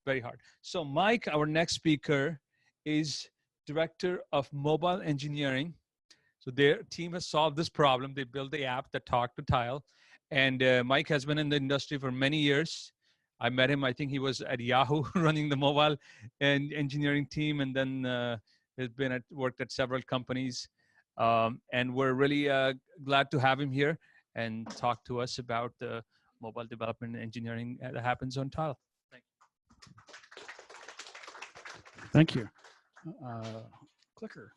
very hard. So Mike, our next speaker, is Director of Mobile Engineering. So their team has solved this problem. They built the app that talked to Tile. And Mike has been in the industry for many years. I met him, I think he was at Yahoo running the mobile and engineering team, and then has been worked at several companies. And we're really glad to have him here and talk to us about the mobile development and engineering that happens on Tile. Thank you. Clicker.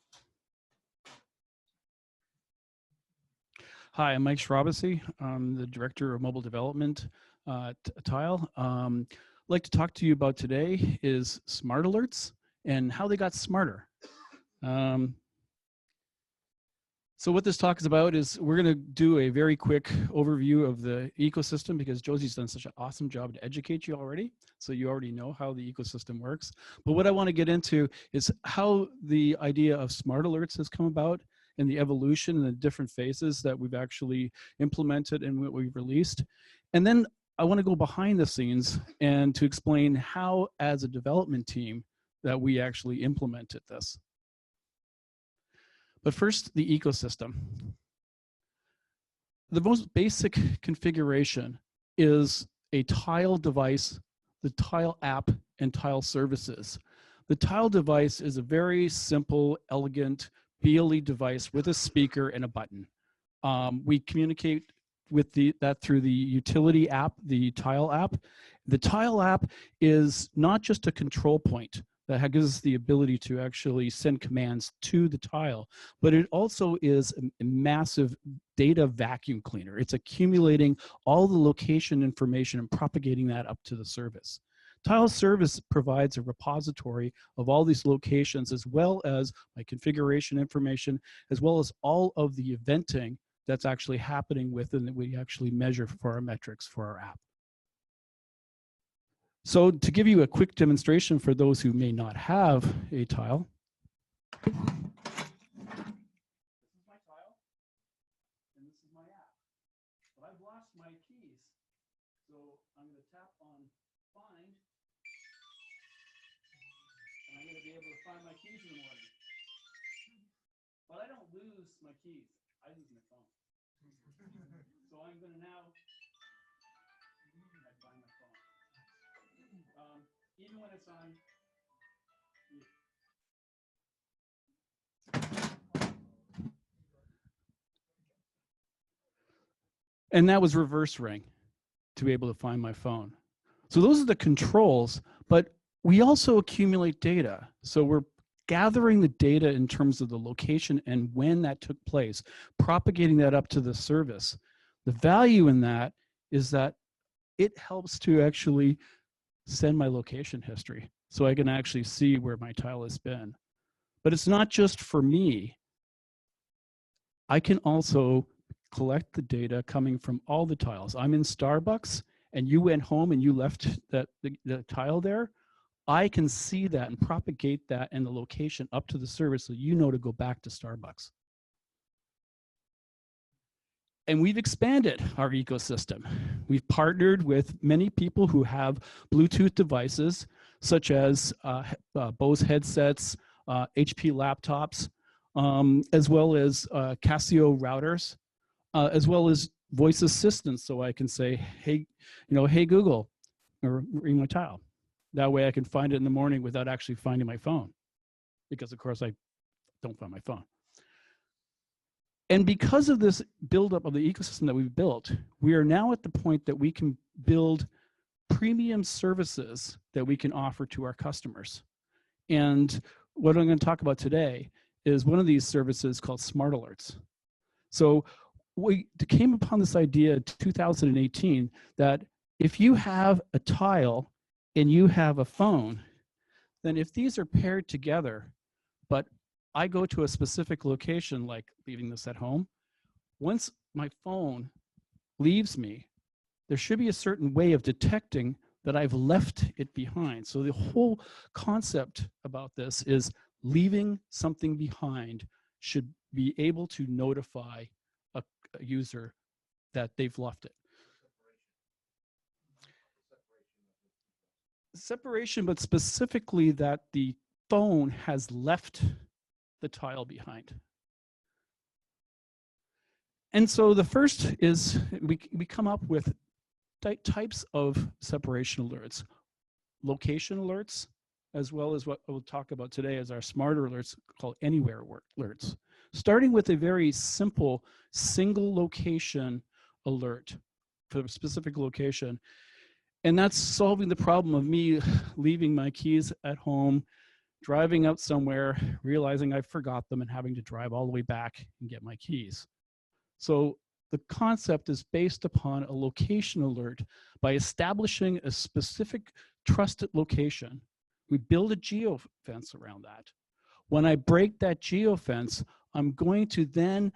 Hi, I'm Mike Schrabasi. I'm the Director of Mobile Development at Tile. I'd like to talk to you about today is smart alerts and how they got smarter. So what this talk is about is we're going to do a very quick overview of the ecosystem because Josie's done such an awesome job to educate you already. So you already know how the ecosystem works. But what I want to get into is how the idea of smart alerts has come about and the evolution and the different phases that we've actually implemented and what we've released. And then I want to go behind the scenes and to explain how, as a development team, that we actually implemented this. But first, the ecosystem. The most basic configuration is a Tile device, the Tile app, and Tile services. The Tile device is a very simple, elegant BLE device with a speaker and a button. We communicate with that through the utility app, the Tile app. The Tile app is not just a control point that gives us the ability to actually send commands to the Tile, but it also is a massive data vacuum cleaner. It's accumulating all the location information and propagating that up to the service. Tile service provides a repository of all these locations, as well as my configuration information, as well as all of the eventing that's actually happening within that we actually measure for our metrics for our app. So to give you a quick demonstration for those who may not have a Tile. This is my Tile, and this is my app. But I've lost my keys. So I'm going to tap on find, and I'm going to be able to find my keys in the morning. But I don't lose my keys. I lose my phone. So I'm going to now find my phone. Even when it's on. And that was reverse ring to be able to find my phone. So those are the controls, but we also accumulate data. So we're gathering the data in terms of the location and when that took place, propagating that up to the service. The value in that is that it helps to actually send my location history so I can actually see where my Tile has been. But it's not just for me. I can also collect the data coming from all the Tiles. I'm in Starbucks and you went home and you left the Tile there. I can see that and propagate that and the location up to the service so you know to go back to Starbucks. And we've expanded our ecosystem. We've partnered with many people who have Bluetooth devices, such as Bose headsets, HP laptops, as well as Casio routers, as well as voice assistants. So I can say, hey, hey Google, or ring my Tile. That way I can find it in the morning without actually finding my phone, because of course I don't find my phone. And because of this buildup of the ecosystem that we've built, we are now at the point that we can build premium services that we can offer to our customers. And what I'm going to talk about today is one of these services called Smart Alerts. So we came upon this idea in 2018 that if you have a Tile and you have a phone, then if these are paired together, but I go to a specific location, like leaving this at home, once my phone leaves me, there should be a certain way of detecting that I've left it behind. So the whole concept about this is leaving something behind should be able to notify a user that they've left it. Separation, but specifically that the phone has left the tile behind. And so the first is we come up with types of separation alerts, location alerts, as well as what we'll talk about today as our smarter alerts called anywhere alerts. Starting with a very simple single location alert for a specific location. And that's solving the problem of me leaving my keys at home, driving out somewhere, realizing I forgot them and having to drive all the way back and get my keys. So the concept is based upon a location alert by establishing a specific trusted location. We build a geofence around that. When I break that geofence, I'm going to then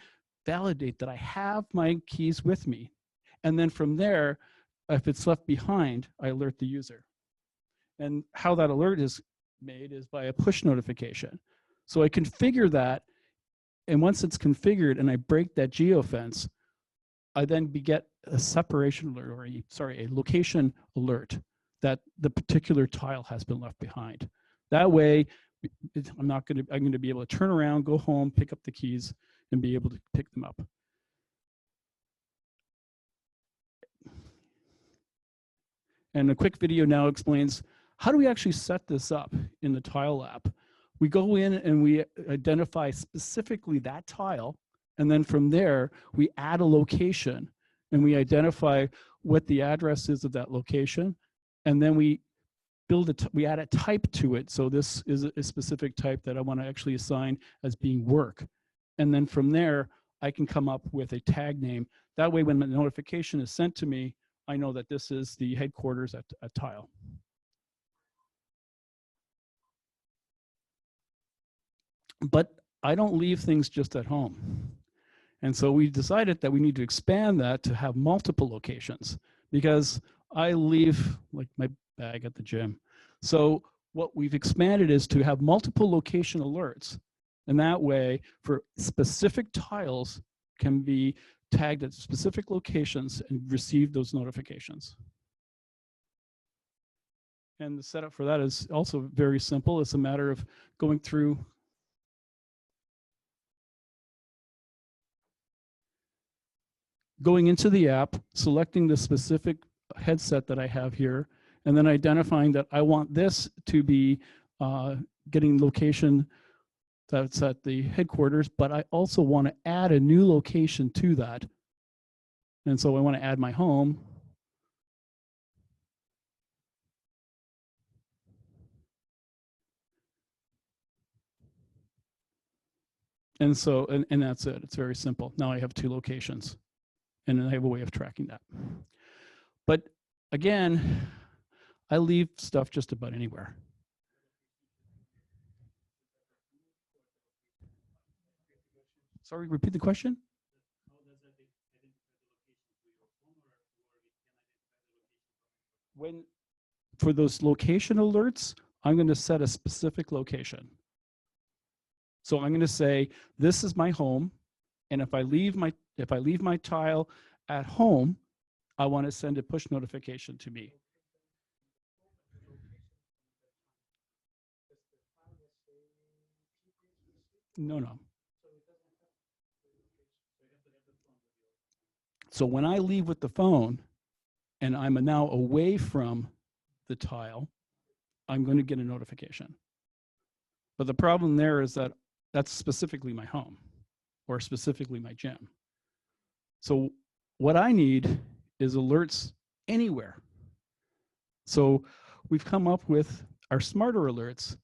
validate that I have my keys with me. And then from there, if it's left behind, I alert the user. And how that alert is made is by a push notification. So I configure that, and once it's configured and I break that geofence, I then get a separation alert, or a location alert that the particular tile has been left behind. That way, I'm going to be able to turn around, go home, pick up the keys, and be able to pick them up. And a quick video now explains how do we actually set this up in the tile app. We go in and we identify specifically that tile, and then from there, we add a location and we identify what the address is of that location, and then we we add a type to it. So this is a specific type that I want to actually assign as being work. And then from there, I can come up with a tag name. That way, when the notification is sent to me, I know that this is the headquarters at Tile. But I don't leave things just at home. And so we decided that we need to expand that to have multiple locations, because I leave like my bag at the gym. So what we've expanded is to have multiple location alerts. And that way, for specific tiles can be tagged at specific locations and receive those notifications. And the setup for that is also very simple. It's a matter of going through into the app, selecting the specific headset that I have here, and then identifying that I want this to be getting location that's at the headquarters, but I also want to add a new location to that. And so I want to add my home. And so, and that's it. It's very simple. Now I have two locations, and I have a way of tracking that. But again, I leave stuff just about anywhere. Sorry, repeat the question. When for those location alerts, I'm going to set a specific location. So I'm going to say, this is my home, and if I leave my tile at home, I want to send a push notification to me. No. So when I leave with the phone and I'm now away from the tile, I'm going to get a notification. But the problem there is that that's specifically my home or specifically my gym. So what I need is alerts anywhere. So we've come up with our smarter alerts.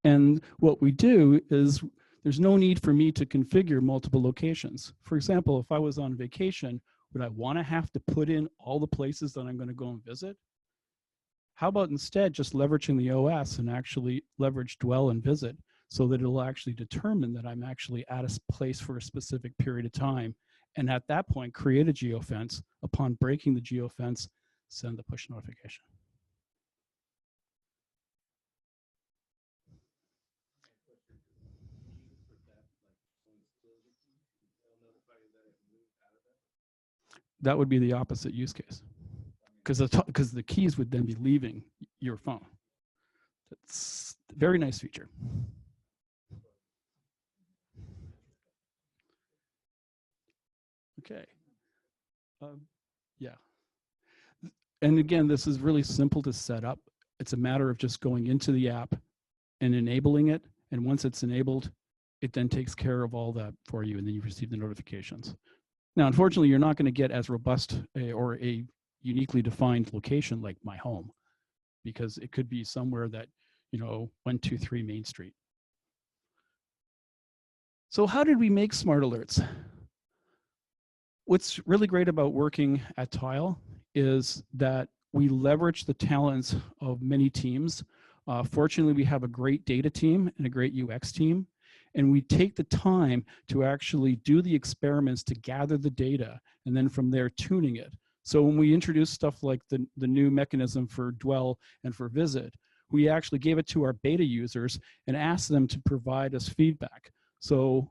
And what we do is there's no need for me to configure multiple locations. For example, if I was on vacation, would I want to have to put in all the places that I'm going to go and visit? How about instead just leveraging the OS and actually leverage dwell and visit so that it'll actually determine that I'm actually at a place for a specific period of time. And at that point, create a geofence. Upon breaking the geofence, send the push notification. That would be the opposite use case. because the keys would then be leaving your phone. That's a very nice feature. Okay. Yeah. And again, this is really simple to set up. It's a matter of just going into the app and enabling it. And once it's enabled, it then takes care of all that for you, and then you receive the notifications. Now, unfortunately, you're not going to get as robust or a uniquely defined location like my home, because it could be somewhere that, 123 Main Street. So how did we make smart alerts? What's really great about working at Tile is that we leverage the talents of many teams. Fortunately, we have a great data team and a great UX team, and we take the time to actually do the experiments to gather the data, and then from there tuning it. So when we introduce stuff like the new mechanism for dwell and for visit, we actually gave it to our beta users and asked them to provide us feedback. So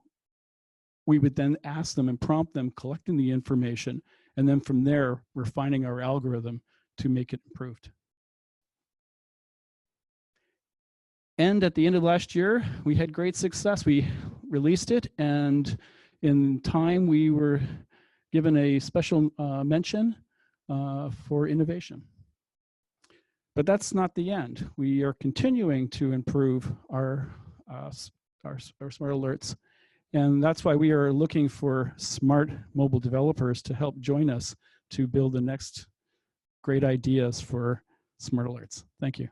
we would then ask them and prompt them, collecting the information, and then from there, refining our algorithm to make it improved. And at the end of last year, we had great success. We released it, and in time, we were given a special mention for innovation. But that's not the end. We are continuing to improve our smart alerts. And that's why we are looking for smart mobile developers to help join us to build the next great ideas for smart alerts. Thank you.